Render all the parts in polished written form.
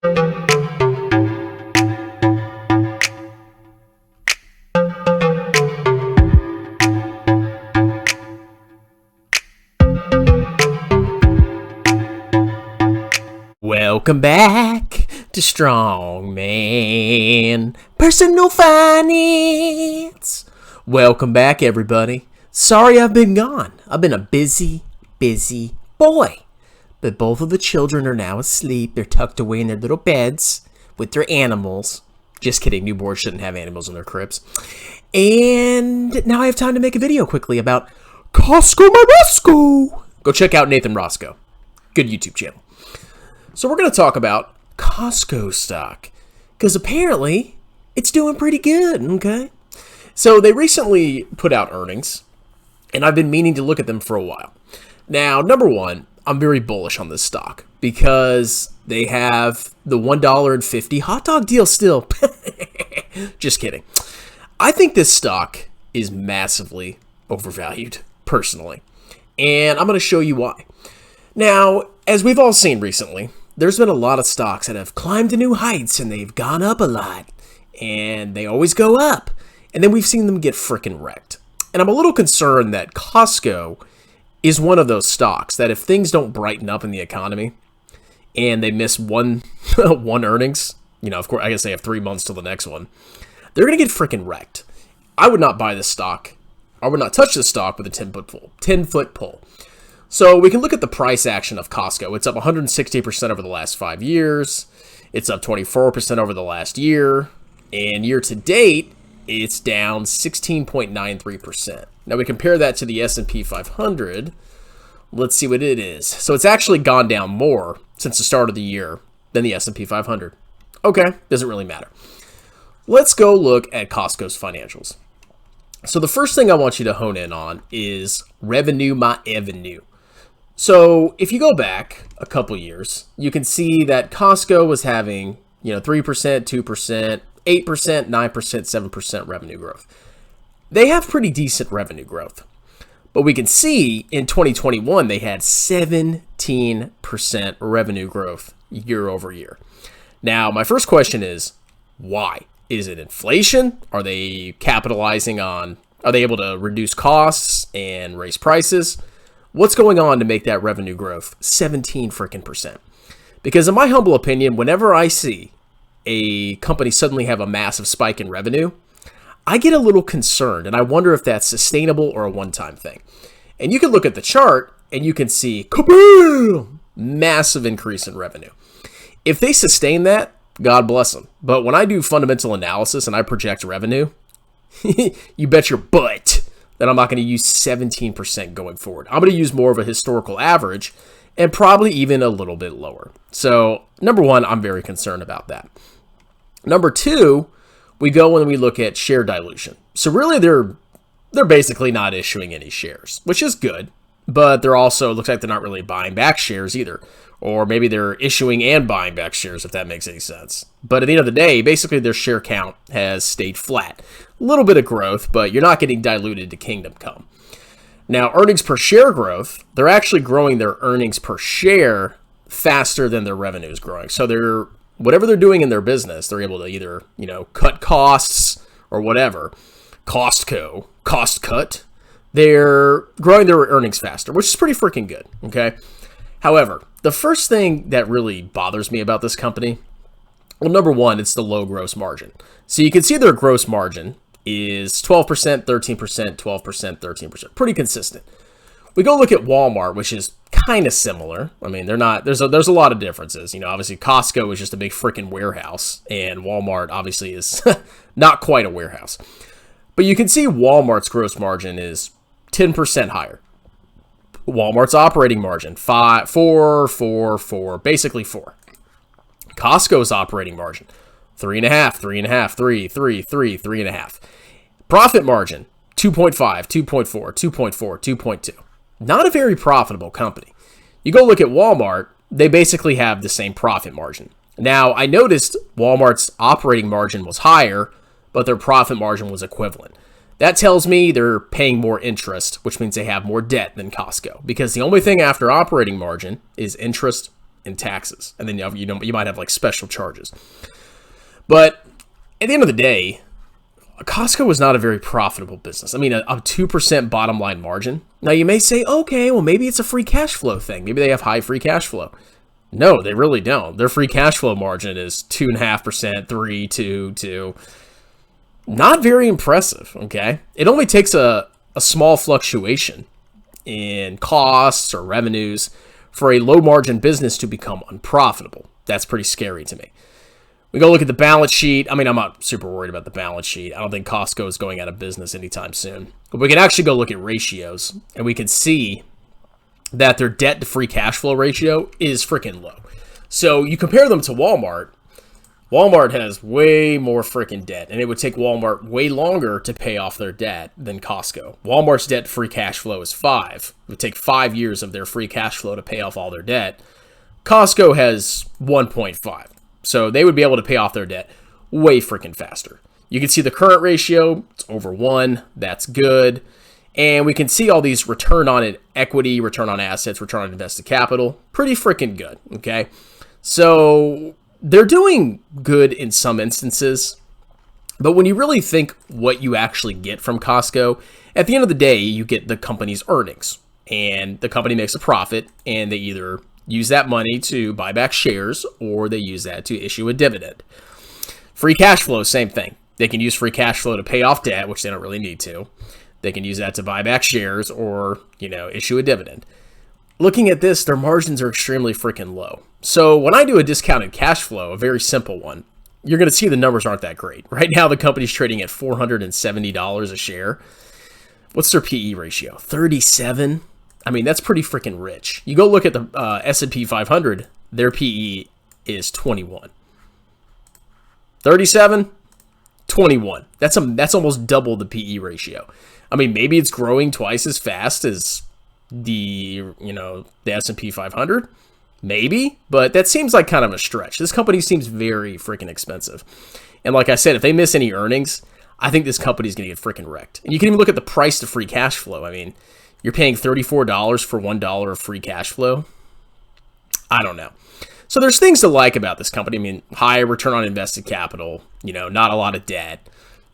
Welcome back to Strongman Personal Finance. Welcome back, everybody. Sorry I've been gone. I've been a busy boy. But both of the children are now asleep. They're tucked away in their little beds with their animals. Just kidding, newborns shouldn't have animals in their cribs. And now I have time to make a video quickly about Costco my Roscoe. Go check out Nathan Roscoe. Good YouTube channel. So we're going to talk about Costco stock, because apparently it's doing pretty good, okay? So they recently put out earnings, and I've been meaning to look at them for a while. Now, number one, I'm very bullish on this stock because they have the $1.50 hot dog deal still. Just kidding. I think this stock is massively overvalued, personally, and I'm going to show you why. Now, as we've all seen recently, there's been a lot of stocks that have climbed to new heights and they've gone up a lot, and they always go up, and then we've seen them get frickin' wrecked. And I'm a little concerned that Costco is one of those stocks that if things don't brighten up in the economy and they miss one earnings, you know, of course, I guess they have 3 months till the next one, they're going to get frickin' wrecked. I would not buy this stock. I would not touch this stock with a 10-foot pole. So we can look at the price action of Costco. It's up 160% over the last 5 years. It's up 24% over the last year. And year to date, it's down 16.93%. Now we compare that to the S&P 500. Let's see what it is. So it's actually gone down more since the start of the year than the S&P 500. Okay, doesn't really matter. Let's go look at Costco's financials. So the first thing I want you to hone in on is revenue my avenue. So if you go back a couple years, you can see that Costco was having, 3%, 2%, 8%, 9%, 7% revenue growth. They have pretty decent revenue growth. But we can see in 2021, they had 17% revenue growth year over year. Now, my first question is, why? Is it inflation? Are they capitalizing on, are they able to reduce costs and raise prices? What's going on to make that revenue growth 17%? Because in my humble opinion, whenever I see a company suddenly have a massive spike in revenue, I get a little concerned and I wonder if that's sustainable or a one-time thing. And you can look at the chart and you can see, kaboom, massive increase in revenue. If they sustain that, God bless them. But when I do fundamental analysis and I project revenue, you bet your butt that I'm not going to use 17% going forward. I'm going to use more of a historical average and probably even a little bit lower. So, number one, I'm very concerned about that. Number two, we go when we look at share dilution. So really, they're basically not issuing any shares, which is good. But they're also, looks like they're not really buying back shares either. Or maybe they're issuing and buying back shares, if that makes any sense. But at the end of the day, basically their share count has stayed flat. A little bit of growth, but you're not getting diluted to kingdom come. Now, earnings per share growth, they're actually growing their earnings per share faster than their revenue is growing. So whatever they're doing in their business, they're able to either, cut costs or whatever. Costco, cost cut. They're growing their earnings faster, which is pretty freaking good, okay? However, the first thing that really bothers me about this company, well, number one, it's the low gross margin. So you can see their gross margin is 12%, 13%, 12%, 13%. Pretty consistent. We go look at Walmart, which is kind of similar. I mean, they're not, there's a lot of differences. Obviously Costco is just a big freaking warehouse, and Walmart obviously is not quite a warehouse. But you can see Walmart's gross margin is 10% higher. Walmart's operating margin, 4, basically 4. Costco's operating margin, 3.5, 3.5, 3, 3, 3, 3.5. Profit margin, 2.5, 2.4, 2.4, 2.2. Not a very profitable company. You go look at Walmart, they basically have the same profit margin. Now, I noticed Walmart's operating margin was higher, but their profit margin was equivalent. That tells me they're paying more interest, which means they have more debt than Costco, because the only thing after operating margin is interest in taxes. And then you might have like special charges. But at the end of the day, Costco was not a very profitable business. I mean, a 2% bottom line margin. Now, you may say, okay, well, maybe it's a free cash flow thing. Maybe they have high free cash flow. No, they really don't. Their free cash flow margin is 2.5%, 3, 2, 2. Not very impressive, okay? It only takes a small fluctuation in costs or revenues for a low margin business to become unprofitable. That's pretty scary to me. We go look at the balance sheet. I mean, I'm not super worried about the balance sheet. I don't think Costco is going out of business anytime soon. But we can actually go look at ratios, and we can see that their debt to free cash flow ratio is freaking low. So you compare them to Walmart. Walmart has way more freaking debt, and it would take Walmart way longer to pay off their debt than Costco. Walmart's debt to free cash flow is 5. It would take 5 years of their free cash flow to pay off all their debt. Costco has 1.5. So they would be able to pay off their debt way freaking faster. You can see the current ratio, it's over 1. That's good. And we can see all these return on equity, return on assets, return on invested capital. Pretty freaking good, okay? So they're doing good in some instances. But when you really think what you actually get from Costco, at the end of the day, you get the company's earnings. And the company makes a profit, and they either use that money to buy back shares, or they use that to issue a dividend. Free cash flow, same thing. They can use free cash flow to pay off debt, which they don't really need to. They can use that to buy back shares or, issue a dividend. Looking at this, their margins are extremely freaking low. So when I do a discounted cash flow, a very simple one, you're going to see the numbers aren't that great. Right now, the company's trading at $470 a share. What's their PE ratio? 37? I mean, that's pretty freaking rich. You go look at the S&P 500, their PE is 21. 37? 21. That's almost double the PE ratio. I mean, maybe it's growing twice as fast as the S&P 500. Maybe, but that seems like kind of a stretch. This company seems very freaking expensive. And like I said, if they miss any earnings, I think this company's going to get freaking wrecked. And you can even look at the price to free cash flow. I mean, you're paying $34 for $1 of free cash flow. I don't know. So there's things to like about this company. I mean, high return on invested capital, not a lot of debt.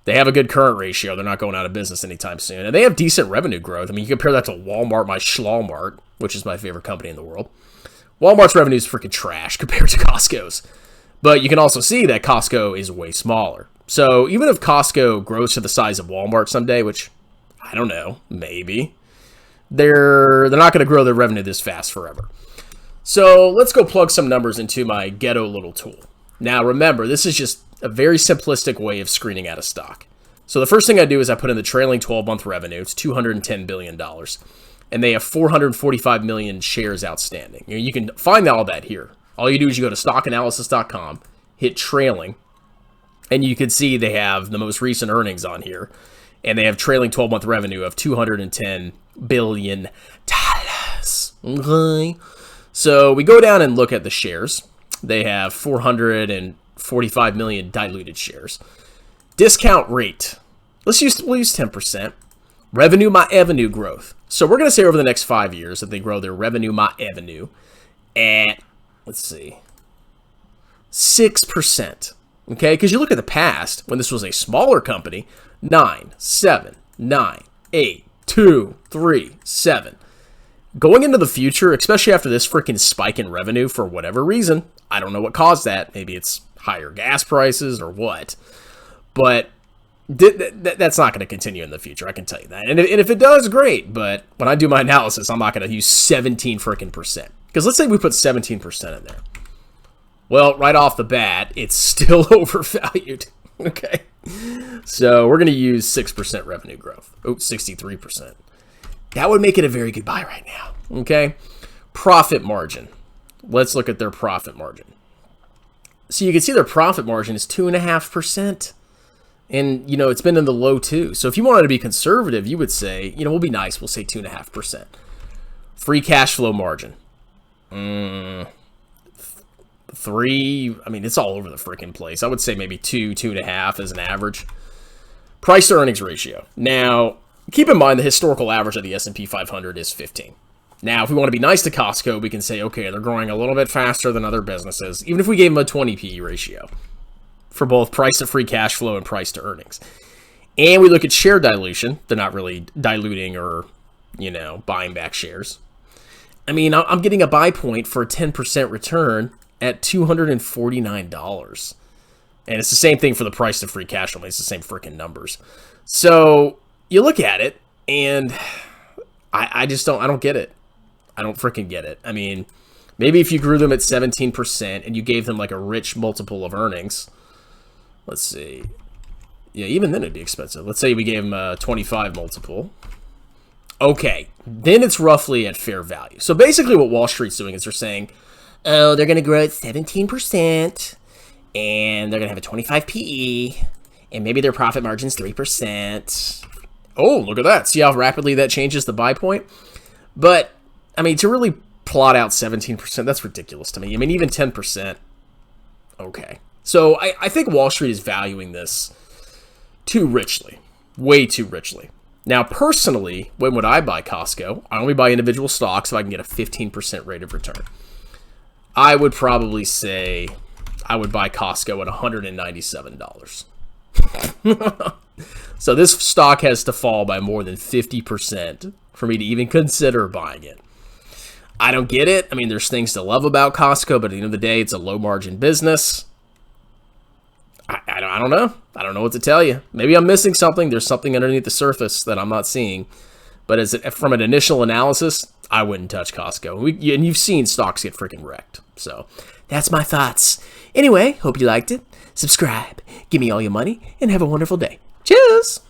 They have a good current ratio. They're not going out of business anytime soon. And they have decent revenue growth. I mean, you compare that to Walmart, my Schlawmart, which is my favorite company in the world. Walmart's revenue is freaking trash compared to Costco's. But you can also see that Costco is way smaller. So even if Costco grows to the size of Walmart someday, which I don't know, maybe, they're not going to grow their revenue this fast forever. So let's go plug some numbers into my ghetto little tool. Now remember, this is just a very simplistic way of screening out a stock. So the first thing I do is I put in the trailing 12-month revenue. It's $210 billion. And they have 445 million shares outstanding. You can find all that here. All you do is you go to stockanalysis.com, hit trailing, and you can see they have the most recent earnings on here. And they have trailing 12-month revenue of $210 billion. Okay. So we go down and look at the shares. They have 445 million diluted shares. Discount rate. We'll use 10%. Revenue my avenue growth. So we're going to say over the next 5 years that they grow their revenue my avenue at, 6%. Okay, because you look at the past when this was a smaller company, 9, 7, 9, 8, 2, 3, 7. Going into the future, especially after this freaking spike in revenue for whatever reason, I don't know what caused that. Maybe it's higher gas prices or what. But that's not going to continue in the future, I can tell you that. And if it does, great. But when I do my analysis, I'm not going to use 17 freaking percent. Because let's say we put 17% in there. Well, right off the bat, it's still overvalued. Okay. So we're going to use 6% revenue growth. 63%. That would make it a very good buy right now. Okay. Profit margin. Let's look at their profit margin. So you can see their profit margin is 2.5%. And, it's been in the low 2. So if you wanted to be conservative, you would say, we'll be nice. We'll say 2.5%. Free cash flow margin. 3. I mean, it's all over the freaking place. I would say maybe 2.5 as an average. Price to earnings ratio. Now, keep in mind the historical average of the S&P 500 is 15. Now, if we want to be nice to Costco, we can say, okay, they're growing a little bit faster than other businesses, even if we gave them a 20 PE ratio for both price to free cash flow and price to earnings. And we look at share dilution. They're not really diluting or, buying back shares. I mean, I'm getting a buy point for a 10% return at $249. And it's the same thing for the price to free cash flow. It's the same freaking numbers. So you look at it, and I don't get it. I don't freaking get it. I mean, maybe if you grew them at 17% and you gave them like a rich multiple of earnings, let's see. Yeah, even then it'd be expensive. Let's say we gave them a 25 multiple. Okay, then it's roughly at fair value. So basically what Wall Street's doing is they're saying, oh, they're going to grow at 17%, and they're going to have a 25 PE, and maybe their profit margin's 3%. Oh, look at that. See how rapidly that changes the buy point? But, I mean, to really plot out 17%, that's ridiculous to me. I mean, even 10%, okay. So I think Wall Street is valuing this too richly, way too richly. Now, personally, when would I buy Costco? I only buy individual stocks if I can get a 15% rate of return. I would probably say I would buy Costco at $197. So this stock has to fall by more than 50% for me to even consider buying it. I don't get it. I mean, there's things to love about Costco, but at the end of the day, it's a low-margin business. I don't know. I don't know what to tell you. Maybe I'm missing something. There's something underneath the surface that I'm not seeing. But from an initial analysis, I wouldn't touch Costco. And you've seen stocks get freaking wrecked. So that's my thoughts. Anyway, hope you liked it. Subscribe, give me all your money, and have a wonderful day. Cheers!